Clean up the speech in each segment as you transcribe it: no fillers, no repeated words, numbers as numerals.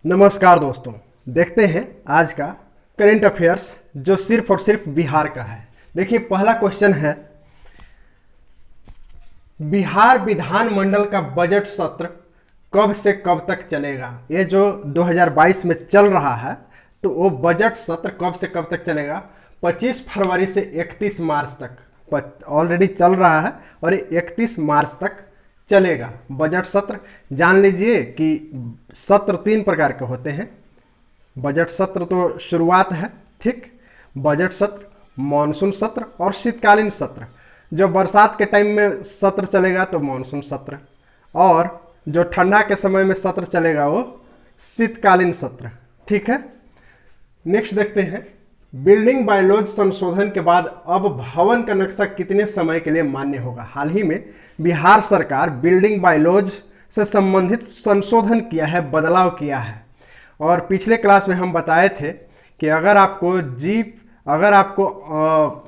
नमस्कार दोस्तों, देखते हैं आज का करंट अफेयर्स जो सिर्फ और सिर्फ बिहार का है। देखिए, पहला क्वेश्चन है, बिहार विधानमंडल का बजट सत्र कब से कब तक चलेगा। ये जो 2022 में चल रहा है, तो वो बजट सत्र कब से कब तक चलेगा। 25 फरवरी से 31 मार्च तक ऑलरेडी चल रहा है और 31 मार्च तक चलेगा बजट सत्र। जान लीजिए कि सत्र 3 प्रकार के होते हैं। बजट सत्र तो शुरुआत है, ठीक। बजट सत्र, मॉनसून सत्र और शीतकालीन सत्र। जो बरसात के टाइम में सत्र चलेगा तो मॉनसून सत्र, और जो ठंडा के समय में सत्र चलेगा वो शीतकालीन सत्र, ठीक है। नेक्स्ट देखते हैं, बिल्डिंग बायलॉज संशोधन के बाद अब भवन का नक्शा कितने समय के लिए मान्य होगा। हाल ही में बिहार सरकार बिल्डिंग बायलॉज से संबंधित संशोधन किया है, बदलाव किया है। और पिछले क्लास में हम बताए थे कि अगर आपको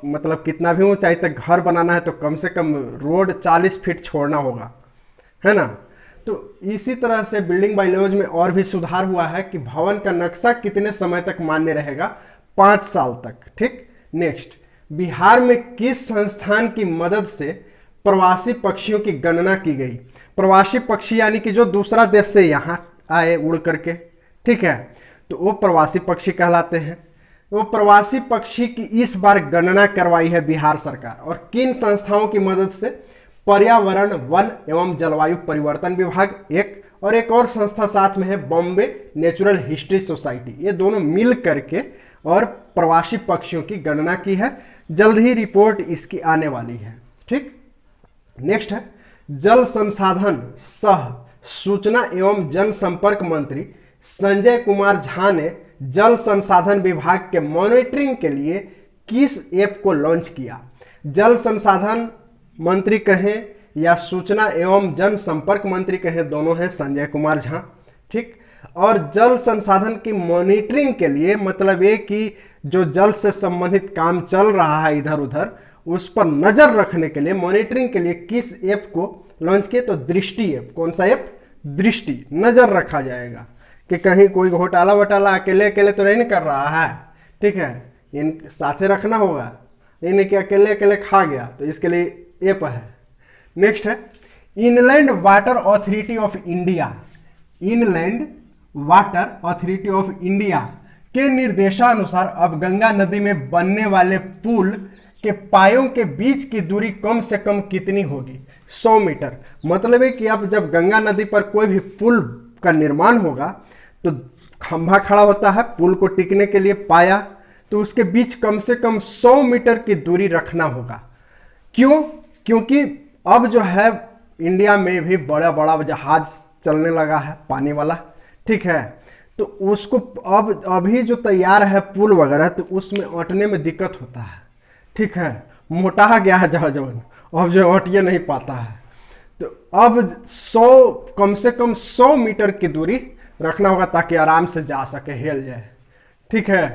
मतलब कितना भी ऊंचाई तक घर बनाना है तो कम से कम रोड 40 फीट छोड़ना होगा, है ना। तो इसी तरह से बिल्डिंग बायलॉज में और भी सुधार हुआ है कि भवन का नक्शा कितने समय तक मान्य रहेगा, 5 साल तक, ठीक। नेक्स्ट, बिहार में किस संस्थान की मदद से प्रवासी पक्षियों की गणना की गई। प्रवासी पक्षी यानी कि जो दूसरा देश से यहाँ आए उड़ करके, ठीक है, तो वो प्रवासी पक्षी कहलाते हैं। वो प्रवासी पक्षी की इस बार गणना करवाई है बिहार सरकार, और किन संस्थाओं की मदद से। पर्यावरण, वन एवं जलवायु परिवर्तन विभाग एक, और एक और संस्था साथ में है, बॉम्बे नेचुरल हिस्ट्री सोसाइटी। ये दोनों मिल करके और प्रवासी पक्षियों की गणना की है। जल्द ही रिपोर्ट इसकी आने वाली है, ठीक। नेक्स्ट है, जल संसाधन सह सूचना एवं जनसंपर्क मंत्री संजय कुमार झा ने जल संसाधन विभाग के मॉनिटरिंग के लिए किस ऐप को लॉन्च किया। जल संसाधन मंत्री कहें या सूचना एवं जनसंपर्क मंत्री कहें, दोनों हैं संजय कुमार झा, ठीक। और जल संसाधन की मॉनिटरिंग के लिए मतलब ये कि जो जल से संबंधित काम चल रहा है इधर उधर, उस पर नजर रखने के लिए, मॉनिटरिंग के लिए किस ऐप को लॉन्च किए, तो दृष्टि ऐप। कौन सा ऐप? दृष्टि। नजर रखा जाएगा कि कहीं कोई घोटाला वोटाला अकेले अकेले तो नहीं कर रहा है, ठीक है, इन साथे रखना होगा, ये नहीं कि अकेले अकेले खा गया, तो इसके लिए ऐप है। नेक्स्ट है, inland water authority of India, inland water authority of India के निर्देशानुसार अब गंगा नदी में बनने वाले पुल के पायों के बीच की दूरी कम से कम कितनी होगी। 100 मीटर। मतलब है कि अब जब गंगा नदी पर कोई भी पुल का निर्माण होगा तो खंभा खड़ा होता है पुल को टिकने के लिए, पाया, तो उसके बीच कम से कम 100 मीटर की दूरी रखना होगा। क्यों? क्योंकि अब जो है इंडिया में भी बड़ा बड़ा जहाज चलने लगा है, पानी वाला, ठीक है, तो उसको अब अभी जो तैयार है पुल वगैरह, तो उसमें अटने में दिक्कत होता है, ठीक है, मोटा गया है जहाजवन, अब जो अटिए नहीं पाता है। तो अब कम से कम 100 मीटर की दूरी रखना होगा ताकि आराम से जा सके, हिल जाए, ठीक है।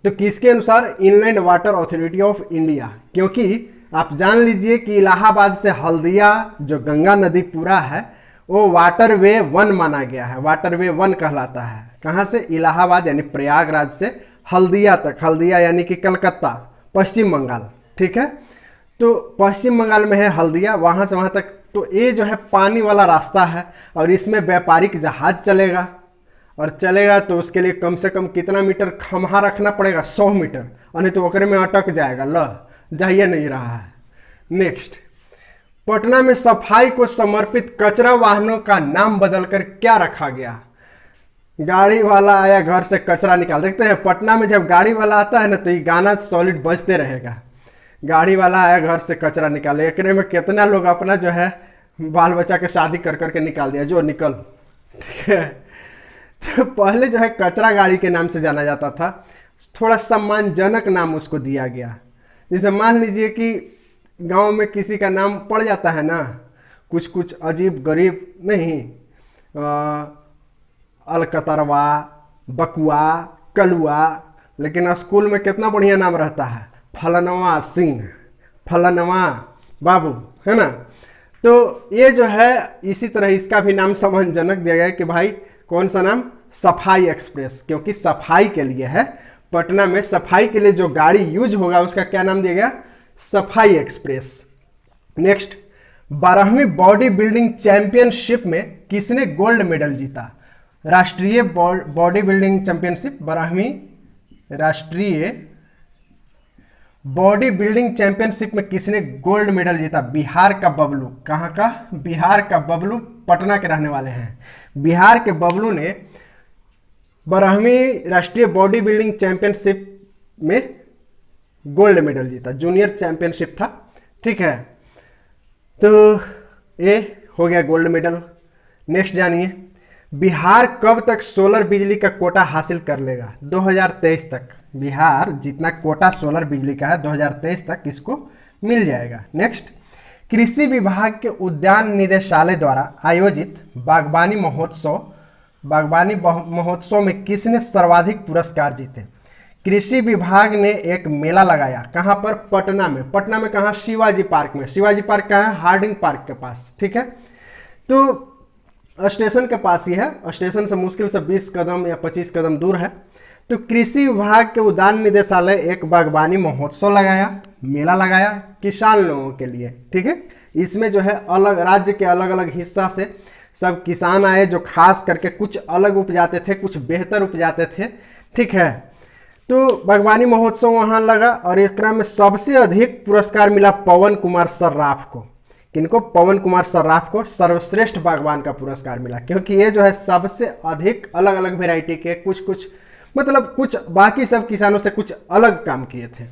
तो किसके अनुसार? Inland water authority of India. क्योंकि आप जान लीजिए कि इलाहाबाद से हल्दिया जो गंगा नदी पूरा है वो वाटरवे 1 माना गया है, वाटरवे 1 कहलाता है। कहाँ से? इलाहाबाद यानी प्रयागराज से हल्दिया तक, हल्दिया यानी कि कलकत्ता, पश्चिम बंगाल, ठीक है। तो पश्चिम बंगाल में है हल्दिया, वहाँ से वहाँ तक। तो ये जो है पानी वाला रास्ता है और इसमें व्यापारिक जहाज चलेगा, और चलेगा तो उसके लिए कम से कम कितना मीटर खम्हा रखना पड़ेगा? 100 मीटर, और नहीं तो ओकरे में अटक जाएगा, जाइए नहीं रहा है। नेक्स्ट, पटना में सफाई को समर्पित कचरा वाहनों का नाम बदलकर क्या रखा गया। गाड़ी वाला आया घर से कचरा निकाल, देखते हैं पटना में जब गाड़ी वाला आता है ना तो ये गाना सॉलिड बजते रहेगा, गाड़ी वाला आया घर से कचरा निकाले। एकरे में कितना लोग अपना जो है बाल बच्चा के शादी कर करके निकाल दिया, जो निकल, ठीक है। तो पहले जो है कचरा गाड़ी के नाम से जाना जाता था, थोड़ा सम्मानजनक नाम उसको दिया गया। जैसे मान लीजिए कि गांव में किसी का नाम पड़ जाता है ना, कुछ कुछ अजीब गरीब नहीं, अलकतरवा, बकुआ, कलुआ, लेकिन स्कूल में कितना बढ़िया नाम रहता है, फलनवा सिंह, फलनवा बाबू, है ना। तो ये जो है इसी तरह इसका भी नाम सम्मानजनक दिया गया कि भाई कौन सा नाम? सफाई एक्सप्रेस, क्योंकि सफाई के लिए है। पटना में सफाई के लिए जो गाड़ी यूज होगा उसका क्या नाम दिया गया? सफाई एक्सप्रेस। नेक्स्ट, 12वीं बॉडी बिल्डिंग चैंपियनशिप में किसने गोल्ड मेडल जीता? राष्ट्रीय बॉडी बिल्डिंग चैंपियनशिप, 12वीं राष्ट्रीय बॉडी बिल्डिंग चैंपियनशिप में किसने गोल्ड मेडल जीता? बिहार का बबलू। कहाँ का? बिहार का बबलू, पटना के रहने वाले हैं। बिहार के बबलू ने 12वीं राष्ट्रीय बॉडी बिल्डिंग चैंपियनशिप में गोल्ड मेडल जीता। जूनियर चैंपियनशिप था, ठीक है। तो ये हो गया गोल्ड मेडल। नेक्स्ट जानिए, बिहार कब तक सोलर बिजली का कोटा हासिल कर लेगा? 2023 तक। बिहार जितना कोटा सोलर बिजली का है 2023 तक इसको मिल जाएगा। नेक्स्ट, कृषि विभाग के उद्यान निदेशालय द्वारा आयोजित बागवानी महोत्सव में किसने सर्वाधिक पुरस्कार जीते? कृषि विभाग ने एक मेला लगाया, कहाँ पर? पटना में। पटना में कहाँ? शिवाजी पार्क में। शिवाजी पार्क कहाँ है? हार्डिंग पार्क के पास, ठीक है। तो स्टेशन के पास ही है, स्टेशन से मुश्किल से 20 कदम या 25 कदम दूर है। तो कृषि विभाग के उद्यान निदेशालय एक बागवानी महोत्सव लगाया, मेला लगाया किसान लोगों के लिए, ठीक है। इसमें जो है अलग राज्य के अलग अलग हिस्सा से सब किसान आए जो खास करके कुछ अलग उपजाते थे, कुछ बेहतर उपजाते थे, ठीक है। तो बागवानी महोत्सव वहाँ लगा और इस क्रम में सबसे अधिक पुरस्कार मिला पवन कुमार सर्राफ को। किनको? पवन कुमार सर्राफ को सर्वश्रेष्ठ बागवान का पुरस्कार मिला, क्योंकि ये जो है सबसे अधिक अलग अलग वेराइटी के कुछ मतलब कुछ बाकी सब किसानों से कुछ अलग काम किए थे।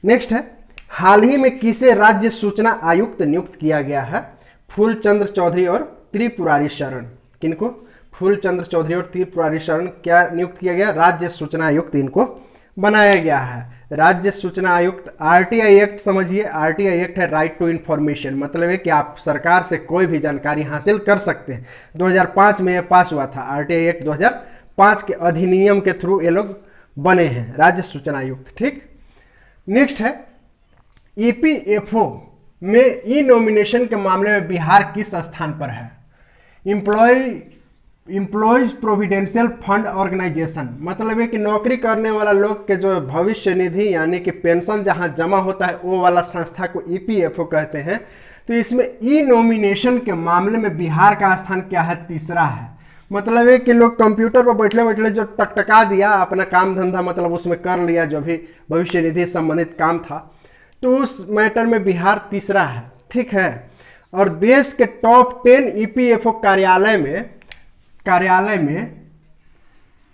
नेक्स्ट है, हाल ही में किसे राज्य सूचना आयुक्त नियुक्त किया गया है? फूलचंद्र चौधरी और त्रिपुरारी शरण। किनको? फूलचंद्र चौधरी और त्रिपुरारी शरण क्या नियुक्त किया गया? राज्य सूचना आयुक्त इनको बनाया गया है। राज्य सूचना आयुक्त। आरटीआई एक्ट समझिए, आरटीआई एक्ट है राइट टू इंफॉर्मेशन, मतलब है कि आप सरकार से कोई भी जानकारी हासिल कर सकते हैं। 2005 में यह पास हुआ था, आरटीआई एक्ट 2005 के अधिनियम के थ्रू ये लोग बने हैं, राज्य सूचना आयुक्त, ठीक। नेक्स्ट है, ईपीएफओ में ई नॉमिनेशन के मामले में बिहार किस स्थान पर है? इम्प्लॉयज प्रोविडेंशियल फंड ऑर्गेनाइजेशन, मतलब है कि नौकरी करने वाला लोग के जो भविष्य निधि यानी कि पेंशन जहां जमा होता है वो वाला संस्था को ईपीएफओ कहते हैं। तो इसमें ई नॉमिनेशन के मामले में बिहार का स्थान क्या है? तीसरा है। मतलब है कि लोग कंप्यूटर पर बैठले बैठले जो टकटका दिया अपना काम धंधा, मतलब उसमें कर लिया जो भी भविष्य निधि संबंधित काम था, तो उस मैटर में बिहार तीसरा है, ठीक है। और देश के टॉप 10 ईपीएफओ कार्यालय में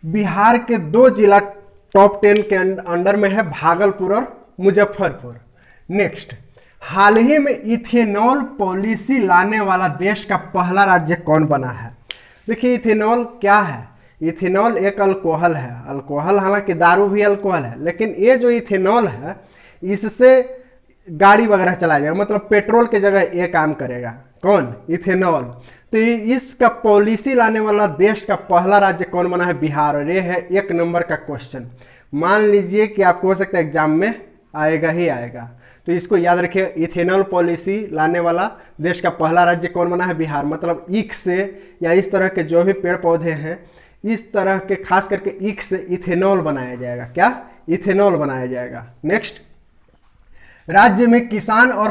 बिहार के 2 जिला टॉप 10 के अंडर में है, भागलपुर और मुजफ्फरपुर। नेक्स्ट, हाल ही में इथेनॉल पॉलिसी लाने वाला देश का पहला राज्य कौन बना है? देखिए इथेनॉल क्या है? इथेनॉल एक अल्कोहल है। अल्कोहल हालांकि दारू भी अल्कोहल है, लेकिन ये जो इथेनॉल है इससे गाड़ी वगैरह चलाया जाएगा, मतलब पेट्रोल की जगह ये काम करेगा। कौन? इथेनॉल। तो इसका पॉलिसी लाने वाला देश का पहला राज्य कौन बना है? बिहार। और ये है 1 नंबर का क्वेश्चन, मान लीजिए कि आपको हो सकता है एग्जाम में आएगा ही आएगा, तो इसको याद रखिए। इथेनॉल पॉलिसी लाने वाला देश का पहला राज्य कौन बना है? बिहार। मतलब ईख से या इस तरह के जो भी पेड़ पौधे हैं, इस तरह के खास करके ईख से इथेनॉल बनाया जाएगा। क्या? इथेनॉल बनाया जाएगा। नेक्स्ट, राज्य में किसान और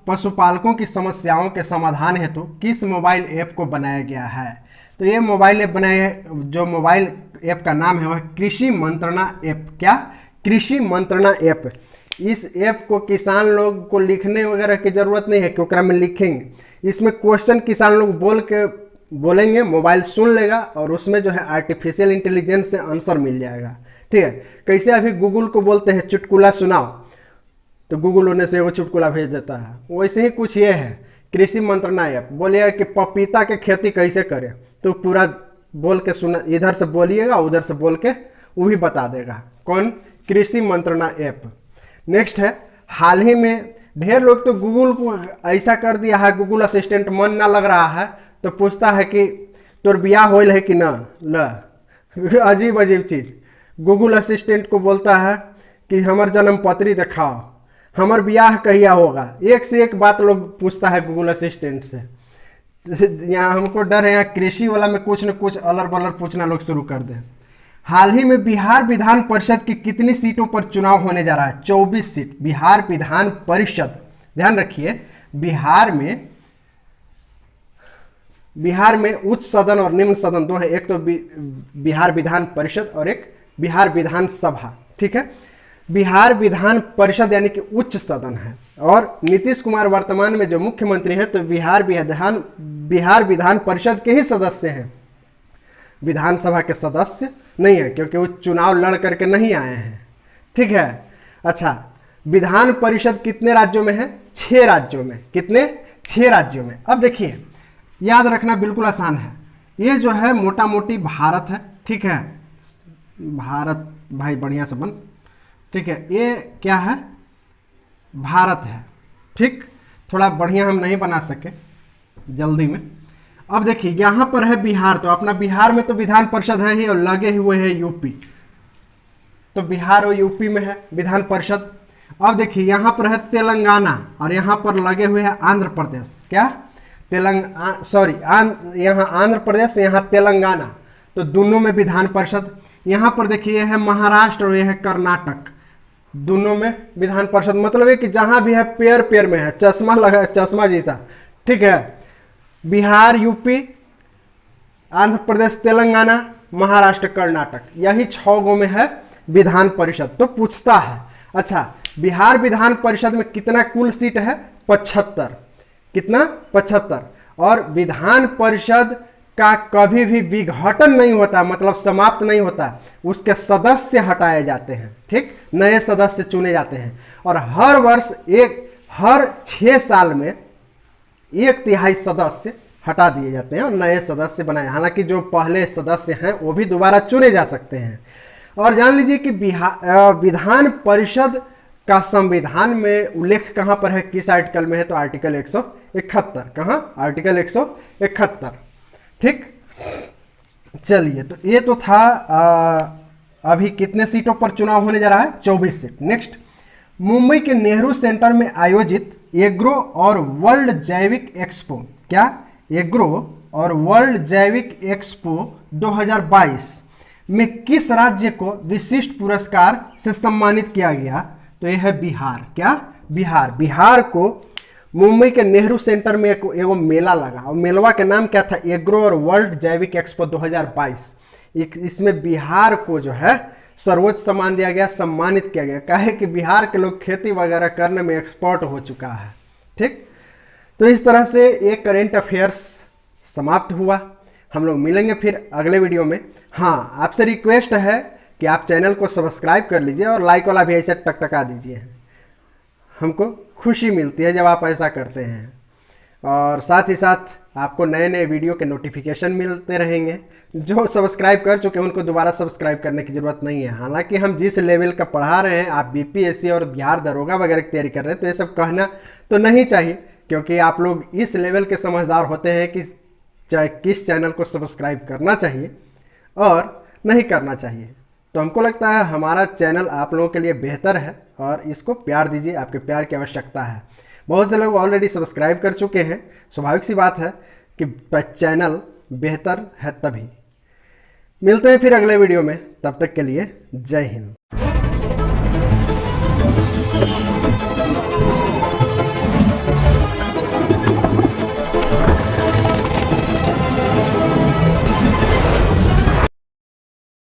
पशुपालकों की समस्याओं के समाधान हेतु किस मोबाइल ऐप को बनाया गया है? तो ये मोबाइल ऐप बनाया, जो मोबाइल ऐप का नाम है वह कृषि मंत्रणा ऐप। क्या? कृषि मंत्रणा ऐप। इस ऐप को किसान लोग को लिखने वगैरह की जरूरत नहीं है, क्योंकि में लिखेंगे इसमें क्वेश्चन किसान लोग बोलेंगे, मोबाइल सुन लेगा और उसमें जो है आर्टिफिशियल इंटेलिजेंस से आंसर मिल जाएगा, ठीक है। कैसे अभी गूगल को बोलते हैं चुटकुला सुनाओ, तो गूगल उन्हें से वो चुटकुला भेज देता है, वैसे ही कुछ ये है कृषि मंत्रणा ऐप। बोलिएगा कि पपीता के खेती कैसे करें, तो पूरा बोल के सुना, इधर से बोलिएगा उधर से बोल के वो भी बता देगा। कौन? कृषि मंत्रणा ऐप। नेक्स्ट है, हाल ही में ढेर लोग तो गूगल को ऐसा कर दिया है, गूगल असिस्टेंट मन ना लग रहा है तो पूछता है कि तोर बियाह होल है कि ना, ल अजीब अजीब चीज। गूगल असिस्टेंट को बोलता है कि हमार जन्म पत्री दिखाओ, हमार ब्याह कहिया होगा, एक से एक बात लोग पूछता है गूगल असिस्टेंट से। यहाँ हमको डर है यहाँ कृषि वाला में कुछ न कुछ अलर बलर पूछना लोग शुरू कर दें। हाल ही में बिहार विधान परिषद की कितनी सीटों पर चुनाव होने जा रहा है? 24 सीट बिहार विधान परिषद। ध्यान रखिए, बिहार में उच्च सदन और निम्न सदन दो है, एक तो बिहार विधान परिषद और एक बिहार विधान सभा। ठीक है, बिहार विधान परिषद यानी कि उच्च सदन है, और नीतीश कुमार वर्तमान में जो मुख्यमंत्री हैं तो बिहार विधान परिषद के ही सदस्य हैं, विधानसभा के सदस्य नहीं है, क्योंकि वो चुनाव लड़ करके नहीं आए हैं। ठीक है, अच्छा, विधान परिषद कितने राज्यों में है? 6 राज्यों में। कितने? 6 राज्यों में। अब देखिए, याद रखना बिल्कुल आसान है, ये जो है मोटा मोटी भारत है। ठीक है, भारत भाई बढ़िया से बन। ठीक है, ये क्या है? भारत है। ठीक, थोड़ा बढ़िया हम नहीं बना सके जल्दी में। अब देखिए यहां पर है बिहार, तो अपना बिहार में तो विधान परिषद है ही, और लगे हुए है यूपी, तो बिहार और यूपी में है विधान परिषद। अब देखिए यहां पर है तेलंगाना, और यहां पर लगे हुए हैं आंध्र प्रदेश। क्या? यहाँ आंध्र प्रदेश, यहाँ तेलंगाना, तो दोनों में विधान परिषद। यहाँ पर देखिए है महाराष्ट्र और यह है कर्नाटक, दोनों में विधान परिषद। मतलब है कि जहां भी है पेयर पेयर में है, चश्मा लगा, चश्मा जैसा। ठीक है, बिहार, यूपी, आंध्र प्रदेश, तेलंगाना, महाराष्ट्र, कर्नाटक, यही 6 गो में है विधान परिषद। तो पूछता है, अच्छा बिहार विधान परिषद में कितना कुल सीट है? 75। कितना? 75। और विधान परिषद का कभी भी विघटन नहीं होता, मतलब समाप्त नहीं होता, उसके सदस्य हटाए जाते हैं। ठीक, नए सदस्य चुने जाते हैं, और हर वर्ष हर 6 साल में 1/3 सदस्य हटा दिए जाते हैं और नए सदस्य बनाए। हालांकि जो पहले सदस्य हैं वो भी दोबारा चुने जा सकते हैं। और जान लीजिए कि विधान परिषद का संविधान में उल्लेख कहां पर है, किस आर्टिकल में है? तो आर्टिकल 171। कहां? आर्टिकल 171। ठीक, चलिए, तो ये तो था अभी कितने सीटों पर चुनाव होने जा रहा है? 24 सीट। नेक्स्ट, मुंबई के नेहरू सेंटर में आयोजित एग्रो और वर्ल्ड जैविक एक्सपो। क्या? एग्रो और वर्ल्ड जैविक एक्सपो 2022 में किस राज्य को विशिष्ट पुरस्कार से सम्मानित किया गया? तो यह है बिहार। क्या? बिहार। बिहार को मुंबई के नेहरू सेंटर में एगो मेला लगा, और मेलवा का नाम क्या था? एग्रो और वर्ल्ड जैविक एक्सपो 2022। इसमें बिहार को जो है सर्वोच्च सम्मान दिया गया, सम्मानित किया गया। कहे कि बिहार के लोग खेती वगैरह करने में एक्सपर्ट हो चुका है। ठीक, तो इस तरह से एक करेंट अफेयर्स समाप्त हुआ। हम लोग मिलेंगे फिर अगले वीडियो में। हाँ, आपसे रिक्वेस्ट है कि आप चैनल को सब्सक्राइब कर लीजिए और लाइक वाला भी ऐसे टकटका दीजिए, हमको खुशी मिलती है जब आप ऐसा करते हैं। और साथ ही साथ आपको नए नए वीडियो के नोटिफिकेशन मिलते रहेंगे। जो सब्सक्राइब कर चुके हैं उनको दोबारा सब्सक्राइब करने की ज़रूरत नहीं है। हालांकि हम जिस लेवल का पढ़ा रहे हैं, आप बीपीएससी और बिहार दरोगा वगैरह की तैयारी कर रहे हैं, तो ये सब कहना तो नहीं चाहिए, क्योंकि आप लोग इस लेवल के समझदार होते हैं कि किस चैनल को सब्सक्राइब करना चाहिए और नहीं करना चाहिए। तो हमको लगता है हमारा चैनल आप लोगों के लिए बेहतर है, और इसको प्यार दीजिए, आपके प्यार की आवश्यकता है। बहुत से लोग ऑलरेडी सब्सक्राइब कर चुके हैं, स्वाभाविक सी बात है कि चैनल बेहतर है तभी। मिलते हैं फिर अगले वीडियो में, तब तक के लिए जय हिंद।